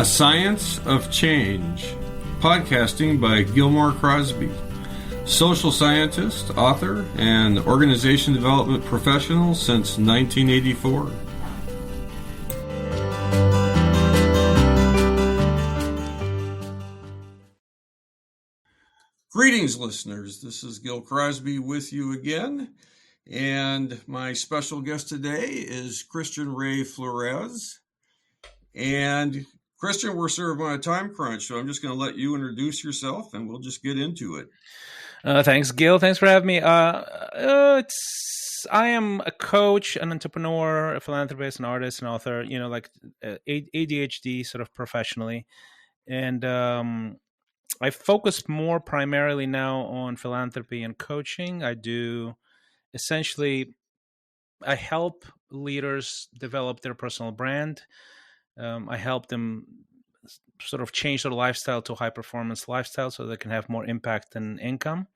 A Science of Change, podcasting by Gilmore Crosby, social scientist, author, and organization development professional since 1984. Greetings, listeners. This is Gil Crosby with you again, and my special guest today is Christian Ray Flores. And Christian, we're sort of on a time crunch, so I'm just going to let you introduce yourself, and we'll just get into it. Thanks, Gil. Thanks for having me. I am a coach, an entrepreneur, a philanthropist, an artist, an author. ADHD sort of professionally, and I focus more primarily now on philanthropy and coaching. I help leaders develop their personal brand. I help them sort of change their lifestyle to a high-performance lifestyle so they can have more impact and income.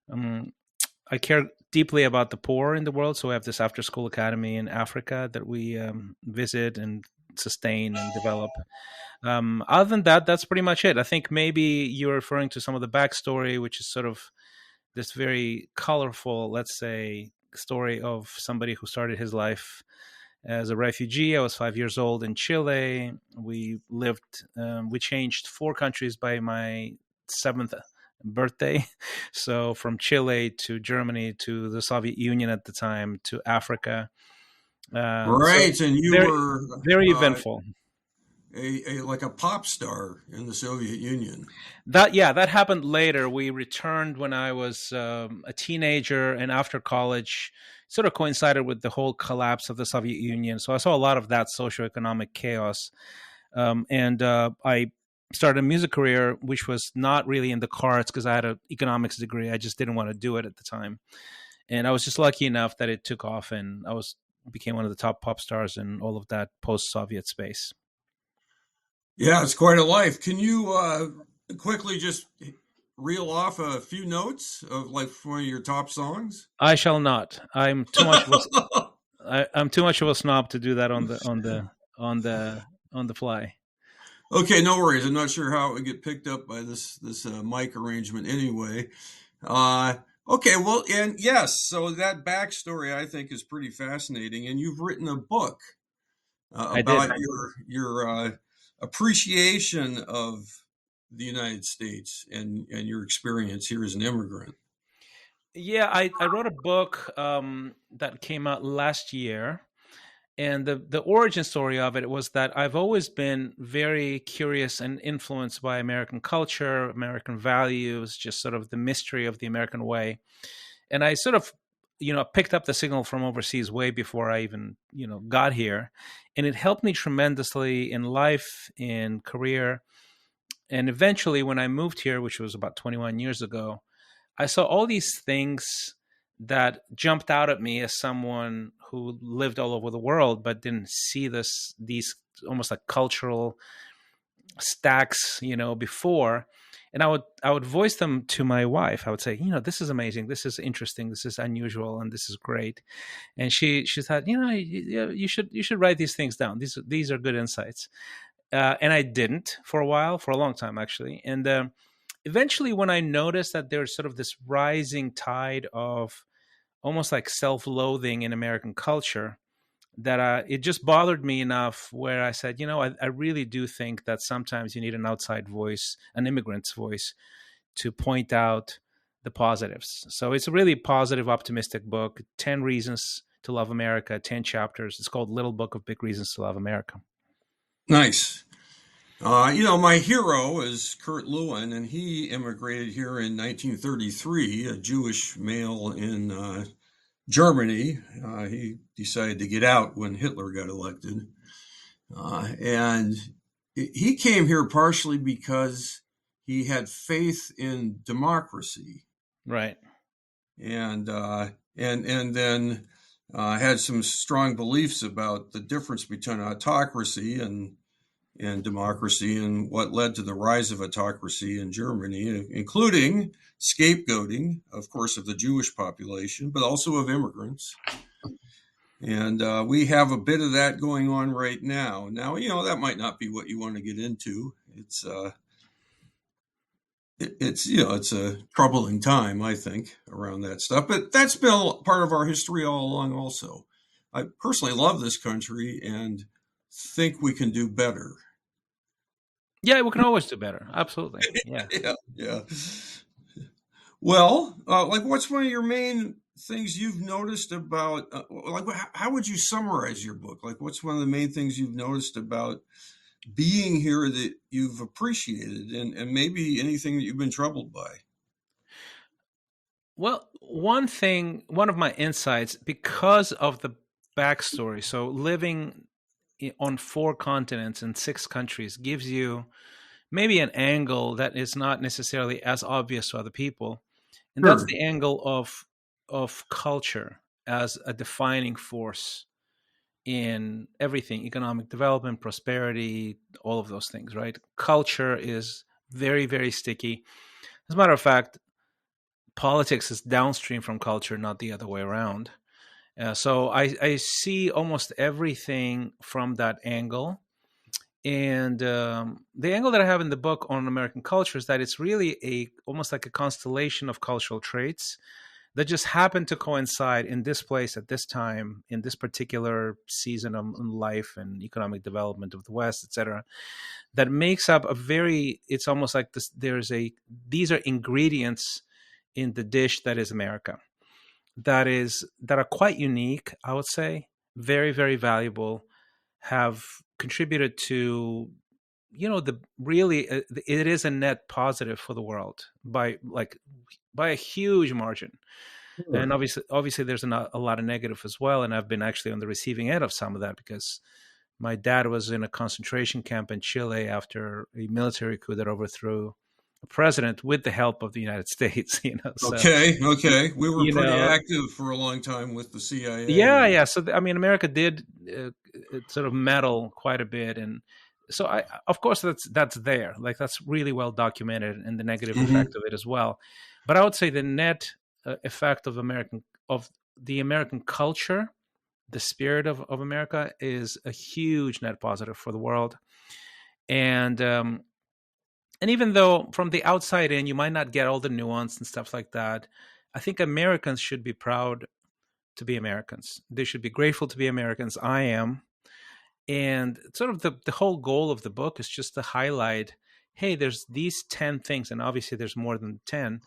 I care deeply about the poor in the world, so we have this after-school academy in Africa that we visit and sustain and develop. Other than that, that's pretty much it. I think maybe you're referring to some of the backstory, which is sort of this very colorful, let's say, story of somebody who started his life as a refugee. I was 5 years old in Chile. We changed 4 countries by my 7th birthday. So from Chile to Germany to the Soviet Union at the time to Africa. Right, so and you were very eventful. Like a pop star in the Soviet Union. That happened later. We returned when I was a teenager, and after college, sort of coincided with the whole collapse of the Soviet Union. So I saw a lot of that socioeconomic chaos, and I started a music career, which was not really in the cards because I had an economics degree. I just didn't want to do it at the time, and I was just lucky enough that it took off, and I became one of the top pop stars in all of that post-Soviet space. Yeah, it's quite a life. Can you quickly just reel off a few notes of like one of your top songs? I shall not. I'm too much. I'm too much of a snob to do that on the fly. Okay, no worries. I'm not sure how it would get picked up by this mic arrangement anyway. Okay, well, and yes, so that backstory I think is pretty fascinating, and you've written a book about your appreciation of the United States and your experience here as an immigrant. Yeah, I wrote a book that came out last year, and the origin story of it was that I've always been very curious and influenced by American culture, American values, just sort of the mystery of the American way. And I sort of, picked up the signal from overseas way before I even, got here. And it helped me tremendously in life, in career. And eventually when I moved here, which was about 21 years ago, I saw all these things that jumped out at me as someone who lived all over the world, but didn't see these almost like cultural stacks, before. And I would voice them to my wife. I would say, this is amazing, this is interesting, this is unusual, and this is great. And she thought, you should write these things down. These are good insights. And I didn't for a long time actually. And eventually, when I noticed that there's sort of this rising tide of almost like self-loathing in American culture, that it just bothered me enough where I said, I really do think that sometimes you need an outside voice, an immigrant's voice, to point out the positives. So it's a really positive, optimistic book, 10 Reasons to Love America, 10 chapters. It's called Little Book of Big Reasons to Love America. Nice. My hero is Kurt Lewin, and he immigrated here in 1933, a Jewish male in Germany. He decided to get out when Hitler got elected. And he came here partially because he had faith in democracy. Right. And then had some strong beliefs about the difference between autocracy and democracy, and what led to the rise of autocracy in Germany, including scapegoating, of course, of the Jewish population, but also of immigrants. And we have a bit of that going on right now. Now, that might not be what you want to get into. It's a troubling time, I think, around that stuff. But that's been part of our history all along. Also, I personally love this country and think we can do better. Yeah, we can always do better. Absolutely. Yeah. Yeah, yeah. Well, like, what's one of your main things you've noticed about, like, how would you summarize your book? Like, what's one of the main things you've noticed about being here that you've appreciated, and maybe anything that you've been troubled by? Well, one of my insights, because of the backstory, so living on 4 continents in 6 countries gives you maybe an angle that is not necessarily as obvious to other people, and that's Sure. the angle of culture as a defining force in everything: economic development, prosperity, all of those things, right? Culture is very, very sticky. As a matter of fact, politics is downstream from culture, not the other way around. So I see almost everything from that angle. And the angle that I have in the book on American culture is that it's really almost like a constellation of cultural traits that just happen to coincide in this place at this time, in this particular season of life and economic development of the West, etc. That makes up it's almost like this. These are ingredients in the dish that is America. That are quite unique, I would say, very, very valuable, have contributed to, the really it is a net positive for the world by a huge margin. And Sure. obviously there's a lot of negative as well, and I've been actually on the receiving end of some of that, because my dad was in a concentration camp in Chile after a military coup that overthrew a president with the help of the United States. So Okay. Okay. We were you pretty know active for a long time with the CIA, yeah, and yeah. So I mean, America did sort of meddle quite a bit, and so of course, that's there. Like, that's really well documented, and the negative Mhm. effect of it as well. But I would say the net effect of the American culture, the spirit of America, is a huge net positive for the world. And even though from the outside in, you might not get all the nuance and stuff like that, I think Americans should be proud to be Americans. They should be grateful to be Americans. I am. And sort of the whole goal of the book is just to highlight, hey, there's these 10 things, and obviously there's more than 10,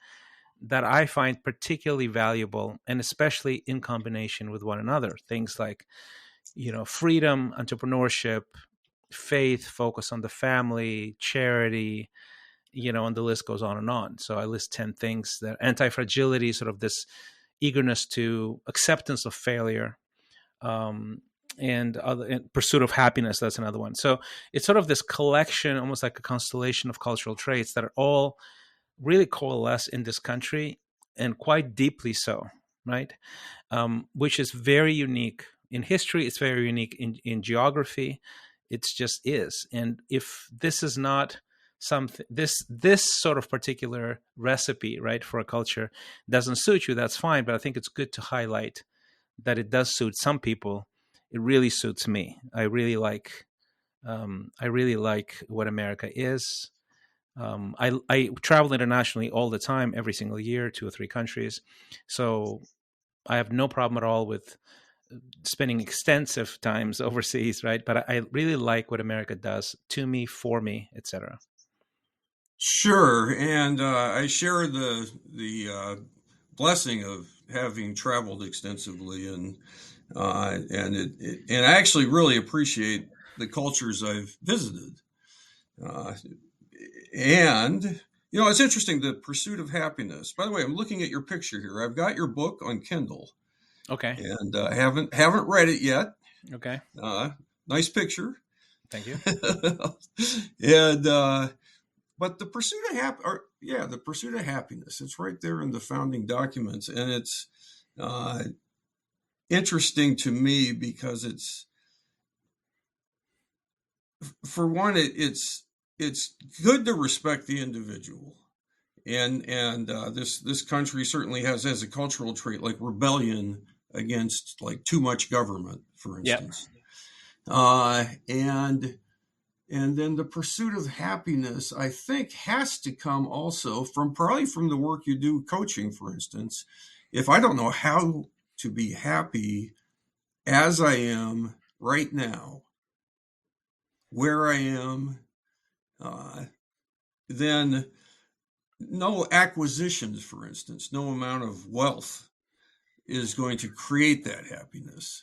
that I find particularly valuable, and especially in combination with one another. Things like, freedom, entrepreneurship, faith, focus on the family, charity, and the list goes on and on. So I list 10 things: that anti-fragility, sort of this eagerness to acceptance of failure, um, and pursuit of happiness. That's another one. So it's sort of this collection, almost like a constellation of cultural traits that are all really coalesce in this country, and quite deeply so, right? Which is very unique in history. It's very unique in geography. It's just is. And if this is not something, this sort of particular recipe, right, for a culture doesn't suit you, that's fine. But I think it's good to highlight that it does suit some people. It really suits me. I really like what America is. I travel internationally all the time, every single year, 2 or 3 countries. So I have no problem at all with spending extensive times overseas, right? But I really like what America does to me, for me, etc. Sure. And I share the blessing of having traveled extensively, and I actually really appreciate the cultures I've visited. Uh, and it's interesting, the pursuit of happiness. By the way, I'm looking at your picture here. I've got your book on Kindle, Okay. and haven't read it yet. Okay. Uh, Nice picture. Thank you. And but the pursuit of the pursuit of happiness. It's right there in the founding documents, and it's uh, interesting to me because for one, it's good to respect the individual, and this country certainly has as a cultural trait like rebellion against like too much government, for Yeah. instance. And then the pursuit of happiness, I think, has to come also from probably from the work you do coaching, for instance. If I don't know how to be happy as I am right now, where I am, uh, then no acquisitions, for instance, no amount of wealth is going to create that happiness.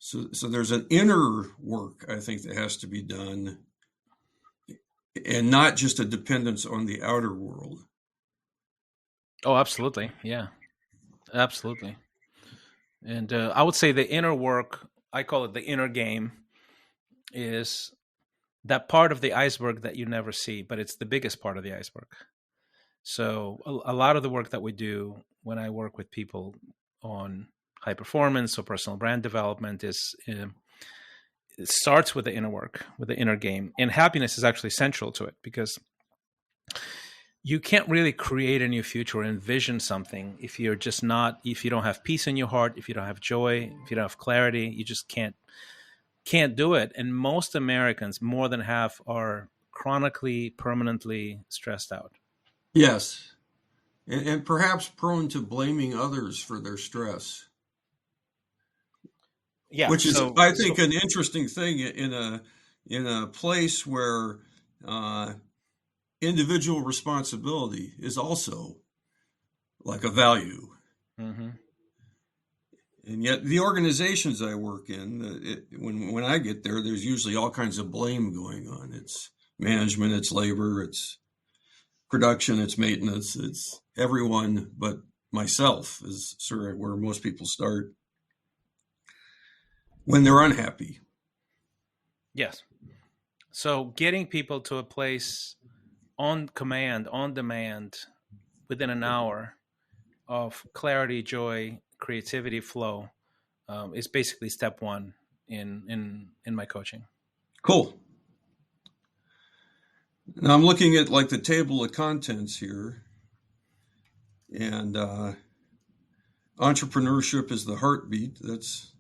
So there's an inner work, I think, that has to be done, and not just a dependence on the outer world. Oh, absolutely. Yeah, absolutely. And I would say the inner work, I call it the inner game, is that part of the iceberg that you never see, but it's the biggest part of the iceberg. So a lot of the work that we do when I work with people on high performance or personal brand development is it starts with the inner work, with the inner game, and happiness is actually central to it, because you can't really create a new future or envision something if you're just not, if you don't have peace in your heart, if you don't have joy, if you don't have clarity. You just can't do it. And most Americans, more than half, are chronically, permanently stressed out. Yes, and perhaps prone to blaming others for their stress, Yeah. which is, So I think, an interesting thing in a place where uh, individual responsibility is also like a value. mm-hmm. And yet, the organizations I work in, when I get there, there's usually all kinds of blame going on. It's management, it's labor, it's production, it's maintenance, it's everyone but myself is sort of where most people start when they're unhappy. Yes. So getting people to a place on command, on demand, within an hour of clarity, joy, creativity, flow is basically step one in my coaching. Cool. Now I'm looking at like the table of contents here, and entrepreneurship is the heartbeat. That's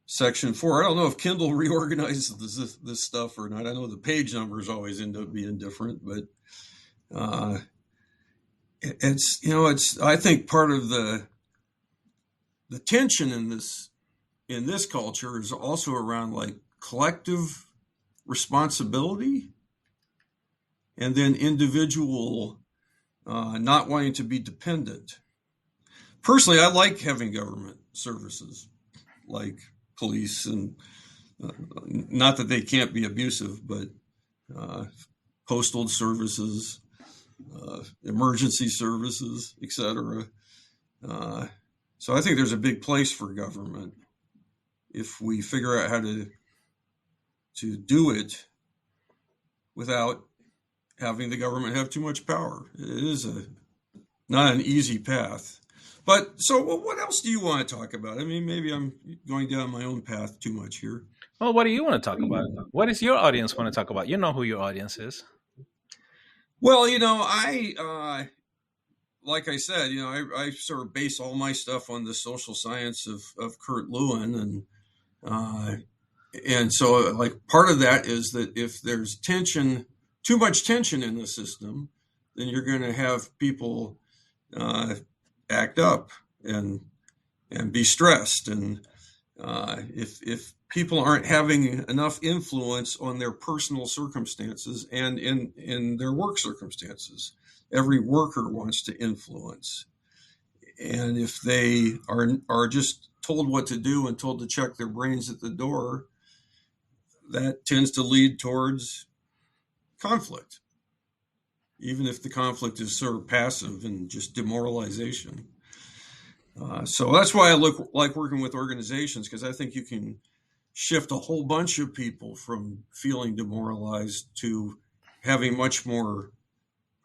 section 4. I don't know if Kindle reorganizes this stuff or not. I know the page numbers always end up being different, but uh, it's I think part of the tension in this culture is also around like collective responsibility, and then individual not wanting to be dependent. Personally, I like having government services like police, and not that they can't be abusive, but uh, postal services, emergency services, etc. So I think there's a big place for government if we figure out how to do it without having the government have too much power. It is not an easy path. But so, well, what else do you want to talk about? I mean, maybe I'm going down my own path too much here. Well, what do you want to talk about? What does your audience want to talk about? You know who your audience is. Well, I like I said, I sort of base all my stuff on the social science of Kurt Lewin, uh, and so like part of that is that if there's tension, too much tension in the system, then you're going to have people uh, act up and be stressed, and if people aren't having enough influence on their personal circumstances and in their work circumstances, every worker wants to influence, and if they are just told what to do and told to check their brains at the door, that tends to lead towards conflict, even if the conflict is sort of passive and just demoralization. So that's why I like working with organizations, because I think you can shift a whole bunch of people from feeling demoralized to having much more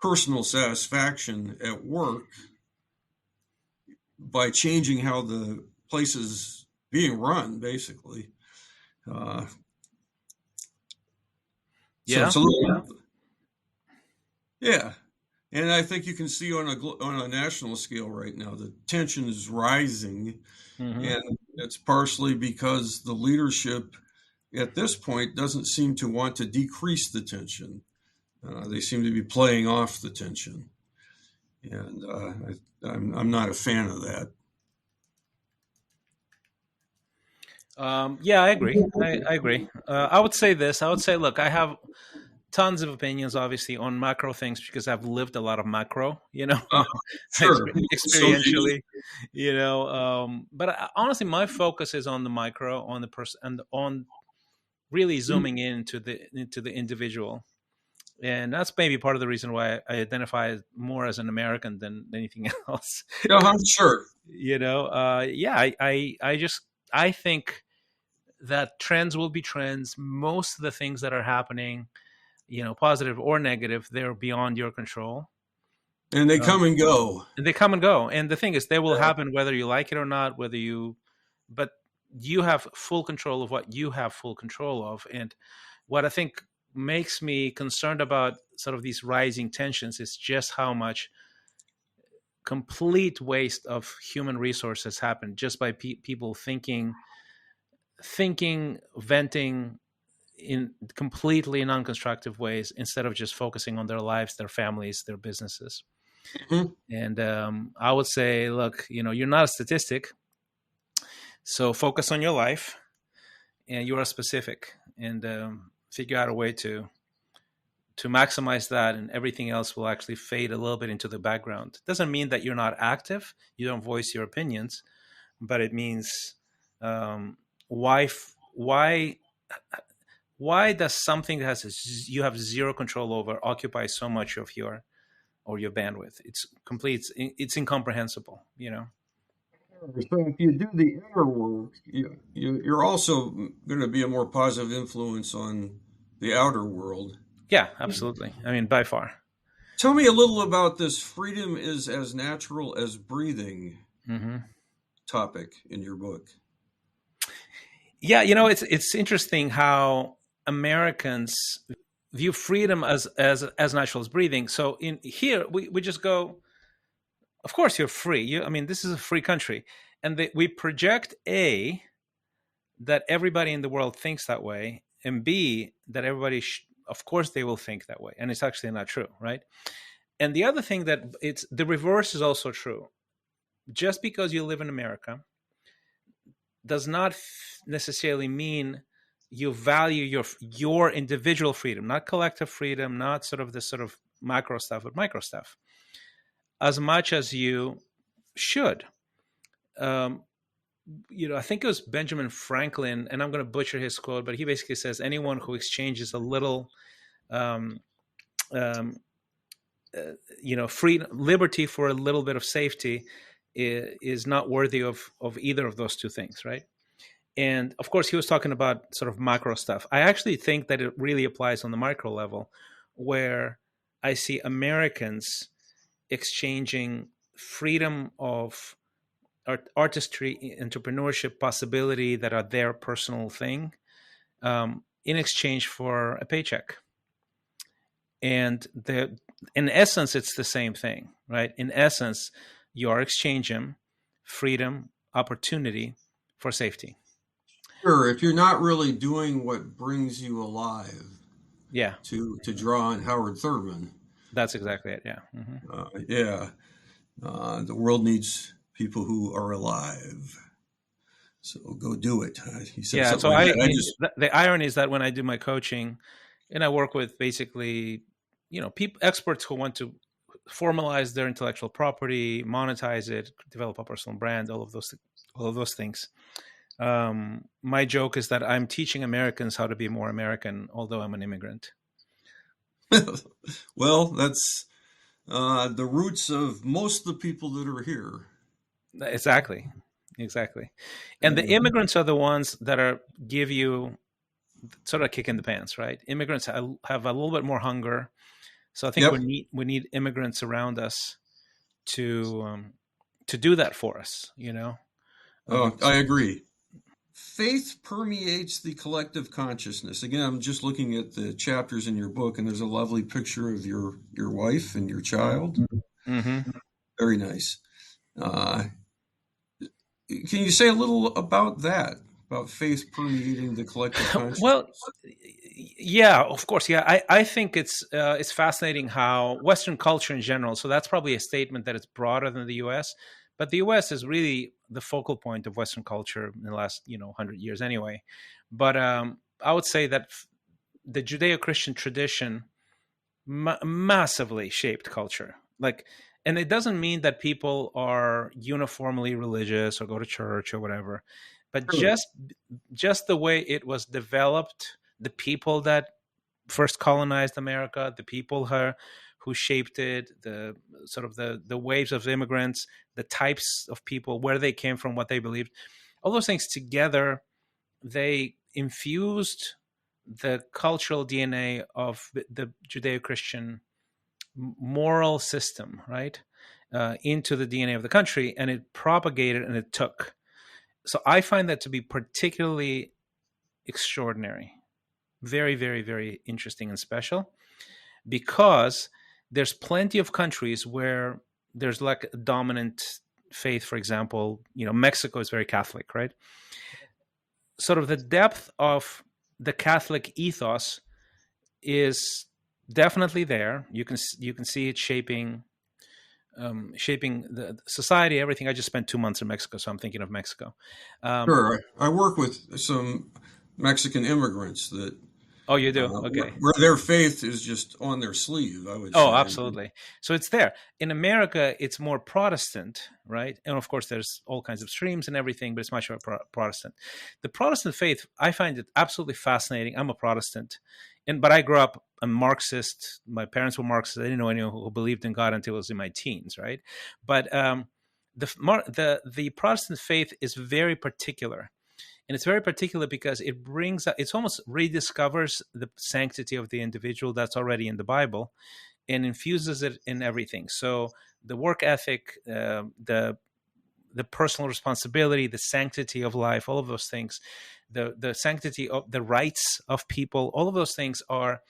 personal satisfaction at work by changing how the place is being run, basically. Uh, so Yeah. it's a little, yeah. And I think you can see on on a national scale right now, the tension is rising, Hmm. and it's partially because the leadership at this point doesn't seem to want to decrease the tension. They seem to be playing off the tension, and I'm not a fan of that. Yeah, I agree. I agree. I would say this. I would say, look, I have tons of opinions, obviously, on macro things because I've lived a lot of macro, Uh, sure. So do you. experientially, But honestly, my focus is on the micro, on the person, and on really zooming into the individual. And that's maybe part of the reason why I identify more as an American than anything else. Yeah, sure. Yeah, I think that trends will be trends. Most of the things that are happening, positive or negative, they're beyond your control. And they Um, come and go. and they come and go. And the thing is, they will Yeah. happen whether you like it or not, but you have full control of what you have full control of. And what I think makes me concerned about sort of these rising tensions is just how much complete waste of human resources happen just by people thinking, venting in completely non-constructive ways instead of just focusing on their lives, their families, their businesses. Mhm. And I would say, look, you're not a statistic, so focus on your life, and you are specific, and figure out a way to maximize that, and everything else will actually fade a little bit into the background. Doesn't mean that you're not active, you don't voice your opinions, but it means why why why does something that you have zero control over occupy so much of your bandwidth? It's complete. It's incomprehensible. So if you do the inner work, you're also going to be a more positive influence on the outer world. Yeah, absolutely. I mean, by far. Tell me a little about this freedom is as natural as breathing Hmm. topic in your book. Yeah, it's interesting how Americans view freedom as natural as breathing. So in here, we just go. Of course, you're free. I mean, this is a free country, and we project that everybody in the world thinks that way, and B, that everybody, of course, they will think that way, and it's actually not true, right? And the other thing that it's the reverse is also true. Just because you live in America does not necessarily mean you value your individual freedom, not collective freedom, not sort of this sort of macro stuff, but micro stuff, as much as you should. Um, I think it was Benjamin Franklin, and I'm going to butcher his quote, but he basically says anyone who exchanges a little, um, um, free liberty for a little bit of safety is not worthy of either of those two things, right? And of course, he was talking about sort of macro stuff. I actually think that it really applies on the micro level, where I see Americans exchanging freedom of artistry, entrepreneurship, possibility that are their personal thing, in exchange for a paycheck. And in essence, it's the same thing, right? In essence, you are exchanging freedom, opportunity for safety. Sure, if you're not really doing what brings you alive, Yeah, to draw on Howard Thurman, that's exactly it. Yeah. Hmm. yeah, the world needs people who are alive. So go do it. He said Yeah. something So like that. I just the irony is that when I do my coaching, and I work with basically, people, experts who want to formalize their intellectual property, monetize it, develop a personal brand, all of those things. My joke is that I'm teaching Americans how to be more American, although I'm an immigrant. well, that's the roots of most of the people that are here. Exactly, exactly. And the And immigrants are the ones that give you sort of a kick in the pants, right? Immigrants have a little bit more hunger, so I think yep. we need immigrants around us to do that for us. Oh, I agree. Faith permeates the collective consciousness. Again, I'm just looking at the chapters in your book, and there's a lovely picture of your wife and your child. Mm-hmm. Very nice. Uh, can you say a little about that? About faith permeating the collective Well, consciousness? yeah, of course. Yeah, I think it's fascinating how Western culture in general. So that's probably a statement that it's broader than the U.S., but the U.S. is really the focal point of Western culture in the last 100 years anyway. But I would say that the Judeo-Christian tradition massively shaped culture. Like, and it doesn't mean that people are uniformly religious or go to church or whatever, but Sure. just the way it was developed, the people that first colonized America, the people who shaped it, the sort of the waves of immigrants, the types of people, where they came from, what they believed, all those things together, they infused the cultural DNA of the Judeo-Christian moral system, right, into the DNA of the country, and it propagated and it took. So I find that to be particularly extraordinary, very, very, very interesting and special, because there's plenty of countries where there's like a dominant faith. For example, Mexico is very Catholic, right? Sort of the depth of the Catholic ethos is definitely there. You can see it shaping the society, everything. I just spent 2 months in Mexico, so I'm thinking of Mexico. Um, Sure. I work with some Mexican immigrants that oh, you do? Okay. where their faith is just on their sleeve, I would Oh, say. absolutely. So it's there. In America, it's more Protestant, right? And of course, there's all kinds of streams and everything, but it's much more Protestant. The Protestant faith, I find it absolutely fascinating. I'm a Protestant, but I grew up a Marxist. My parents were Marxists. I didn't know anyone who believed in God until I was in my teens, right? But the Protestant faith is very particular. And it's very particular because it's almost rediscovers the sanctity of the individual that's already in the Bible, and infuses it in everything. So the work ethic, the personal responsibility, the sanctity of life, all of those things, the sanctity of the rights of people, all of those things are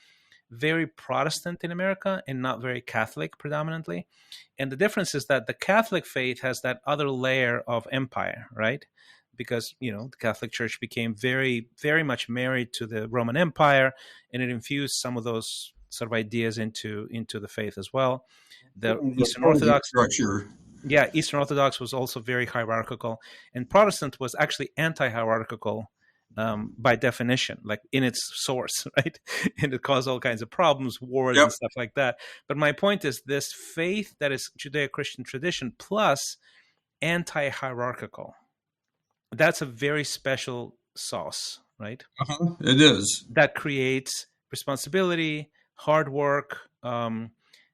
very Protestant in America and not very Catholic predominantly. And the difference is that the Catholic faith has that other layer of empire, right? Because the Catholic Church became very, very much married to the Roman Empire, and it infused some of those sort of ideas into the faith as well. The The Eastern party Orthodox, structure. yeah, Eastern Orthodox was also very hierarchical, and Protestant was actually anti-hierarchical by definition, like in its source, right? And it caused all kinds of problems, wars, Yep. and stuff like that. But my point is, this faith that is Judeo-Christian tradition plus anti-hierarchical, that's a very special sauce, right? Uh-huh. It is. That creates responsibility, hard work.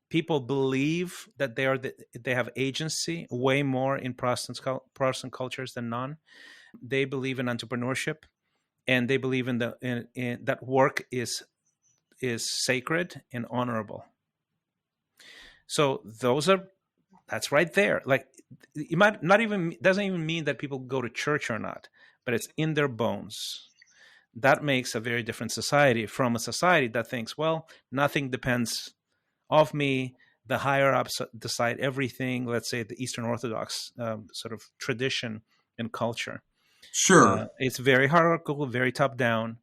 People believe that they have agency way more in Protestant cultures than non. They believe in entrepreneurship, and they believe in that work is sacred and honorable. So that's right there. Like, it might not even doesn't even mean that people go to church or not, but it's in their bones. That makes a very different society from a society that thinks, well, nothing depends of me. The higher ups decide everything. Let's say the Eastern Orthodox sort of tradition and culture. Sure. It's very hierarchical, very top down.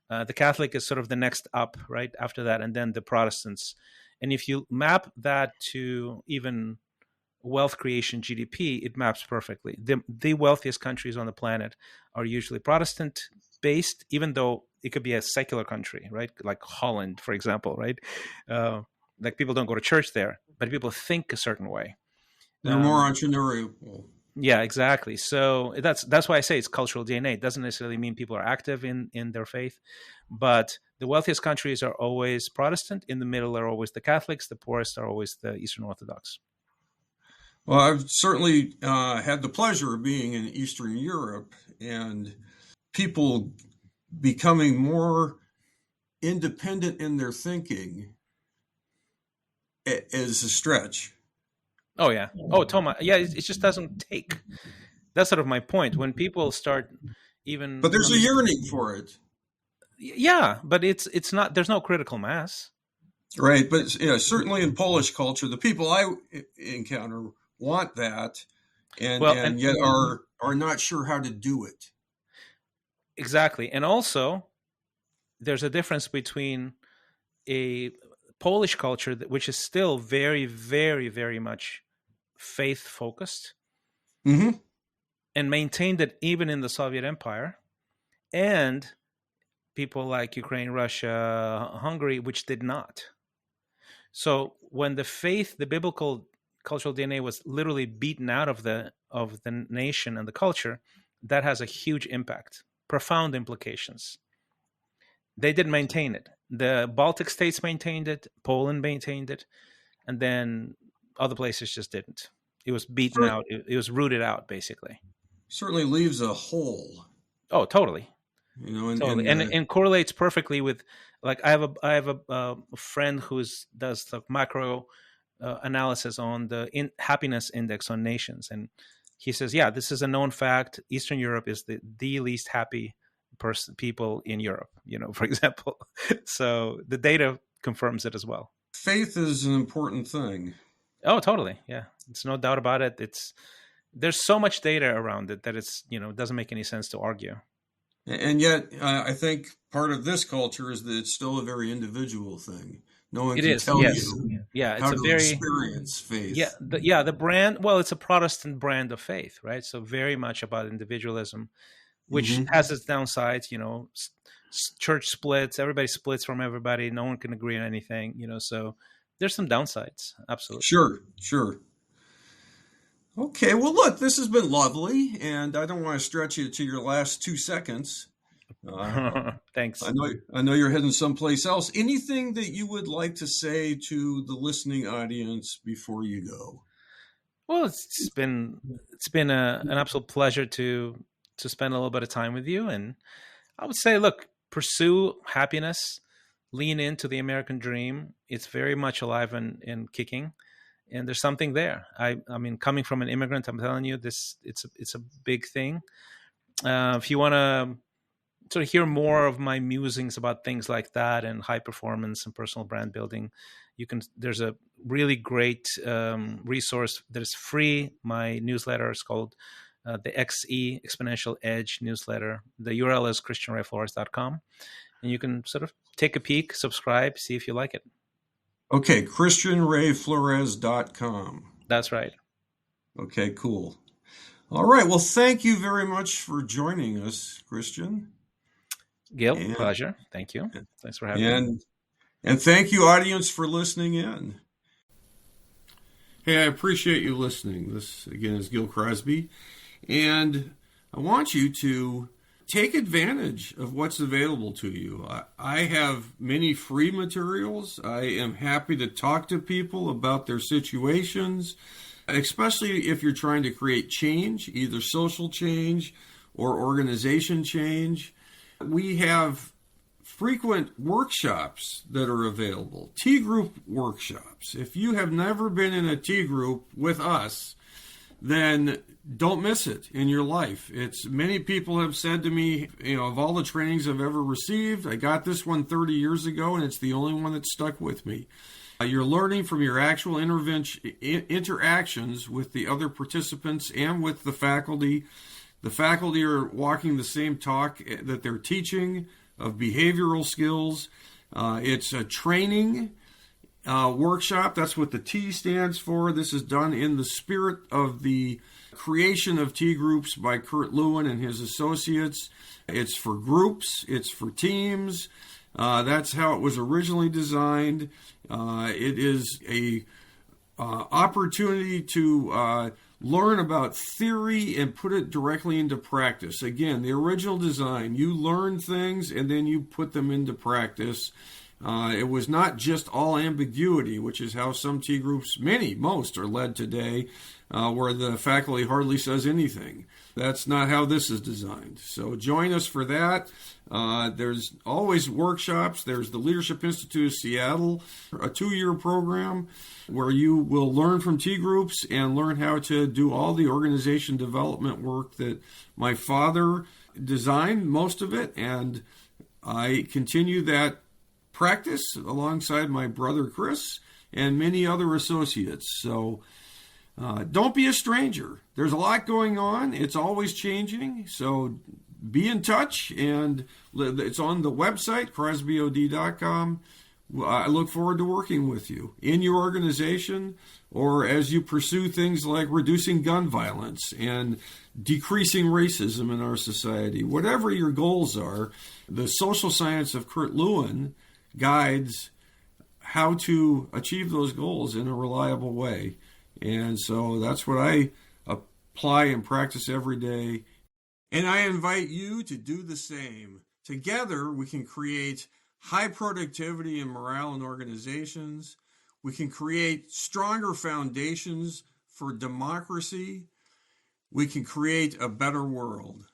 The Catholic is sort of the next up, right after that, and then the Protestants. And if you map that to even wealth creation, GDP, it maps perfectly. The wealthiest countries on the planet are usually Protestant based, even though it could be a secular country, right? Like Holland, for example, right? Like, people don't go to church there, but people think a certain way. They're more entrepreneurial. Yeah, exactly. So that's why I say it's cultural DNA. It doesn't necessarily mean people are active in their faith, but the wealthiest countries are always Protestant. In the middle are always the Catholics. The poorest are always the Eastern Orthodox. Well, I've certainly had the pleasure of being in Eastern Europe, and people becoming more independent in their thinking is a stretch. Oh yeah. Oh, Toma. Yeah, it just doesn't take. That's sort of my point. When people start, even But there's a yearning for it. Yeah, but it's not. There's no critical mass. Right, but certainly in Polish culture, the people I encounter want that, Well, and and yet are not sure how to do it. exactly, and also there's a difference between a Polish culture which is still very, very, very much faith focused Hmm. and maintained it even in the Soviet Empire, and people like Ukraine, Russia, Hungary, which did not. So when the faith, the biblical cultural DNA was literally beaten out of the nation and the culture, that has a huge impact, profound implications. They didn't maintain it. The Baltic states maintained it, Poland maintained it, and then other places just didn't. It was beaten out. It was rooted out, basically. Certainly leaves a hole. Oh, totally. In And correlates perfectly with, like, I have a friend does the macro analysis on the happiness index on nations, and he says, yeah, this is a known fact. Eastern Europe is the least happy people in Europe, for example. So the data confirms it as well. Faith is an important thing. Oh, totally. Yeah, it's no doubt about it. There's so much data around it that it doesn't make any sense to argue. And yet, I think part of this culture is that it's still a very individual thing. No one can tell you how to experience faith. Yeah, the brand. Well, it's a Protestant brand of faith, right? So very much about individualism, which has its downsides. Church splits. Everybody splits from everybody. No one can agree on anything. So there's some downsides. Absolutely. Sure. Okay, well, look, this has been lovely, and I don't want to stretch you to your last 2 seconds. Thanks. I know you're heading someplace else. Anything that you would like to say to the listening audience before you go? Well, it's been an absolute pleasure to spend a little bit of time with you, and I would say, look, pursue happiness, lean into the American dream. It's very much alive and kicking. And there's something there. I mean, coming from an immigrant, I'm telling you, it's a big thing. If you want to sort of hear more of my musings about things like that and high performance and personal brand building, there's a really great resource that is free. My newsletter is called the XE Exponential Edge newsletter. The URL is christianrayflores.com, and you can sort of take a peek, subscribe, see if you like it. Okay, christianrayflores.com. That's right. Okay, cool. All right, well, thank you very much for joining us, Christian. Gil, pleasure. Thank you. Thanks for having me. And thank you, audience, for listening in. Hey, I appreciate you listening. This, again, is Gil Crosby. And I want you to take advantage of what's available to you. I have many free materials. I am happy to talk to people about their situations, especially if you're trying to create change, either social change or organization change. We have frequent workshops that are available, T group workshops. If you have never been in a T group with us, then don't miss it in your life. Many people have said to me, of all the trainings I've ever received, I got this one 30 years ago, and it's the only one that stuck with me. You're learning from your actual interactions with the other participants and with the faculty. The faculty are walking the same talk that they're teaching of behavioral skills. It's a training workshop. That's what the T stands for. This is done in the spirit of the creation of T groups by Kurt Lewin and his associates. It's for groups. It's for teams. That's how it was originally designed. It is a opportunity to learn about theory and put it directly into practice. Again, the original design, you learn things and then you put them into practice. It was not just all ambiguity, which is how some T groups, most are led today. where the faculty hardly says anything. That's not how this is designed. So join us for that. There's always workshops. There's the Leadership Institute of Seattle, a 2-year program where you will learn from T groups and learn how to do all the organization development work that my father designed, most of it, and I continue that practice alongside my brother Chris and many other associates. So don't be a stranger. There's a lot going on. It's always changing. So be in touch, and it's on the website, crosbyod.com. I look forward to working with you in your organization or as you pursue things like reducing gun violence and decreasing racism in our society. Whatever your goals are, the social science of Kurt Lewin guides how to achieve those goals in a reliable way. And so that's what I apply and practice every day. And I invite you to do the same. Together, we can create high productivity and morale in organizations. We can create stronger foundations for democracy. We can create a better world.